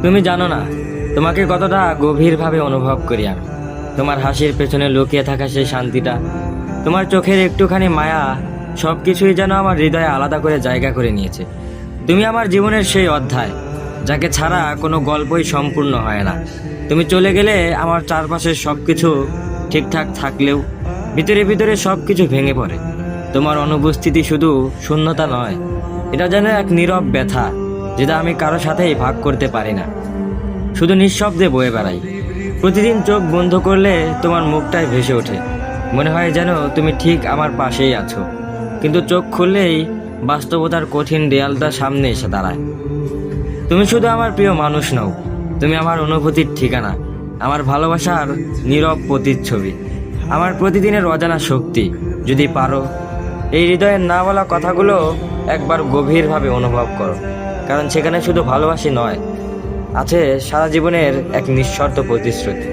তুমি জানো না তোমাকে কতটা গভীরভাবে অনুভব করি আমি। তোমার হাসির পেছনে লুকিয়ে থাকা সেই শান্তিটা, তোমার চোখের একটুখানি মায়া, সব কিছুই যেন আমার হৃদয়ে আলাদা করে জায়গা করে নিয়েছে। তুমি আমার জীবনের সেই অধ্যায়, যাকে ছাড়া কোনো গল্পই সম্পূর্ণ হয় না। তুমি চলে গেলে আমার চারপাশের সব কিছু ঠিকঠাক থাকলেও ভিতরে ভিতরে সব কিছু ভেঙে পড়ে। তোমার অনুপস্থিতি শুধু শূন্যতা নয়, এটা যেন এক নীরব ব্যথা, যেটা আমি কারো সাথেই ভাগ করতে পারি না, শুধু নিঃশব্দে বয়ে বেড়াই। প্রতিদিন চোখ বন্ধ করলে তোমার মুখটাই ভেসে ওঠে, মনে হয় যেন তুমি ঠিক আমার পাশেই আছো। কিন্তু চোখ খুললেই বাস্তবতার কঠিন দেয়ালটা সামনে এসে দাঁড়ায়। তুমি শুধু আমার প্রিয় মানুষ নও, তুমি আমার অনুভূতির ঠিকানা, আমার ভালোবাসার নীরব প্রতিচ্ছবি, আমার প্রতিদিনের অজানা শক্তি। যদি পারো এই হৃদয়ের না বলা কথাগুলো একবার গভীরভাবে অনুভব করো, কারণ সেখানে শুধু ভালোবাসি নয়, আছে সারা জীবনের এক নিঃশর্ত প্রতিশ্রুতি।